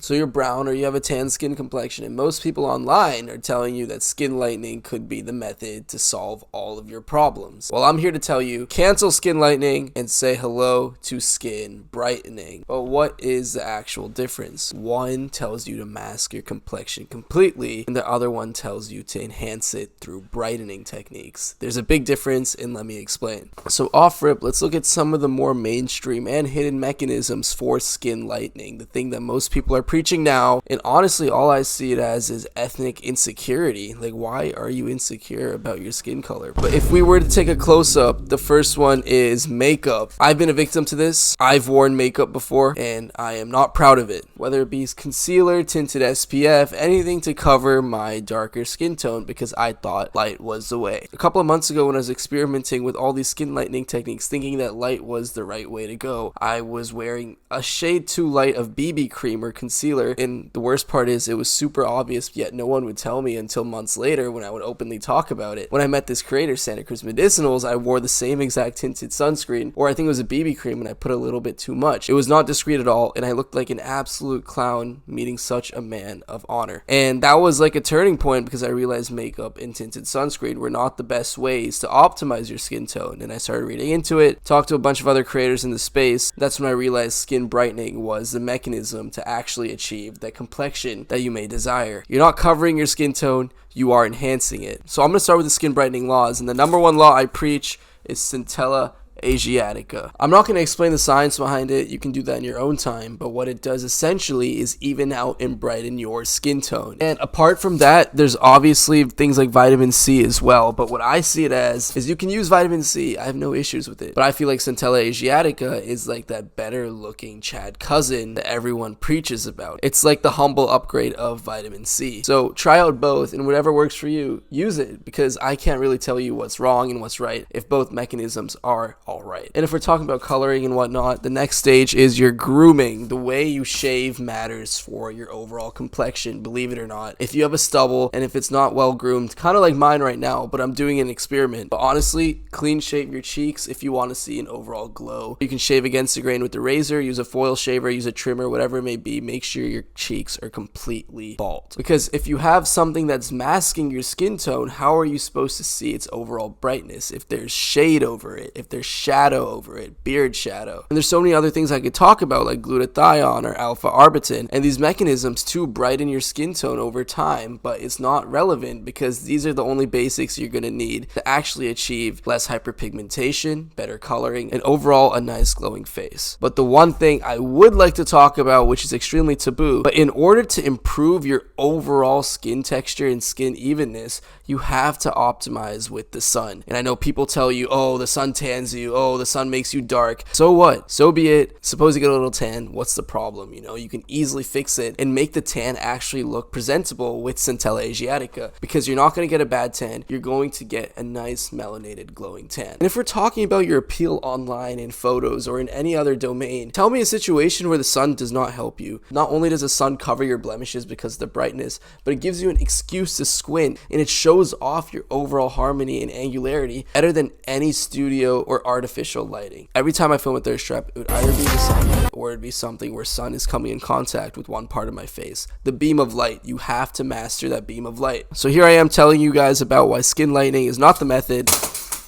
So you're brown or you have a tan skin complexion, and most people online are telling you that skin lightening could be the method to solve all of your problems. Well, I'm here to tell you, cancel skin lightening and say hello to skin brightening. But what is the actual difference? One tells you to mask your complexion completely, and the other one tells you to enhance it through brightening techniques. There's a big difference, and let me explain. So off rip, let's look at some of the more mainstream and hidden mechanisms for skin lightening, the thing that most people are preaching now, and honestly all I see it as is ethnic insecurity. Like, why are you insecure about your skin color? But if we were to take a close-up, the first one is makeup. I've been a victim to this. I've worn makeup before, and I am not proud of it. Whether it be concealer, tinted SPF, anything to cover my darker skin tone, because I thought light was the way. A couple of months ago when I was experimenting with all these skin lightening techniques, thinking that light was the right way to go, I was wearing a shade too light of BB cream or concealer, and the worst part is it was super obvious, yet no one would tell me until months later when I would openly talk about it. When I met this creator, Santa Cruz Medicinals, I wore the same exact tinted sunscreen, or I think it was a BB cream, and I put a little bit too much. It was not discreet at all, and I looked like an absolute clown meeting such a man of honor. And that was like a turning point, because I realized makeup and tinted sunscreen were not the best ways to optimize your skin tone, and I started reading into it, talked to a bunch of other creators in the space. That's when I realized skin brightening was the mechanism to actually achieve that complexion that you may desire. You're not covering your skin tone, you are enhancing it. So I'm going to start with the skin brightening laws, and the number one law I preach is Centella Asiatica. I'm not going to explain the science behind it, you can do that in your own time, but what it does essentially is even out and brighten your skin tone. And apart from that, there's obviously things like vitamin C as well, but what I see it as is you can use vitamin C, I have no issues with it, but I feel like Centella Asiatica is like that better looking Chad cousin that everyone preaches about. It's like the humble upgrade of vitamin C. So try out both, and whatever works for you, use it, because I can't really tell you what's wrong and what's right if both mechanisms are alright. And if we're talking about coloring and whatnot, the next stage is your grooming. The way you shave matters for your overall complexion, believe it or not. If you have a stubble and if it's not well groomed, kind of like mine right now, but I'm doing an experiment. But honestly, clean shave your cheeks if you want to see an overall glow. You can shave against the grain with the razor, use a foil shaver, use a trimmer, whatever it may be. Make sure your cheeks are completely bald. Because if you have something that's masking your skin tone, how are you supposed to see its overall brightness? If there's shade over it, if there's shadow over it, beard shadow. And there's so many other things I could talk about, like glutathione or alpha arbutin, and these mechanisms to brighten your skin tone over time, but it's not relevant because these are the only basics you're going to need to actually achieve less hyperpigmentation, better coloring, and overall a nice glowing face. But the one thing I would like to talk about, which is extremely taboo, but in order to improve your overall skin texture and skin evenness, you have to optimize with the sun. And I know people tell you, oh, the sun tans you, oh, the sun makes you dark. So what? So be it. Suppose you get a little tan, what's the problem? You know, you can easily fix it and make the tan actually look presentable with Centella Asiatica, because you're not going to get a bad tan, you're going to get a nice melanated glowing tan. And if we're talking about your appeal online in photos or in any other domain, tell me a situation where the sun does not help you. Not only does the sun cover your blemishes because of the brightness, but it gives you an excuse to squint, and it shows off your overall harmony and angularity better than any studio or artificial lighting. Every time I film a thirst trap, it would either be the sunlight or it'd be something where sun is coming in contact with one part of my face. The beam of light, you have to master that beam of light. So here I am telling you guys about why skin lightening is not the method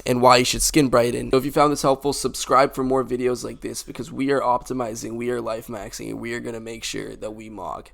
and why you should skin brighten. So if you found this helpful, subscribe for more videos like this, because we are optimizing, we are life maxing, and we are going to make sure that we mog.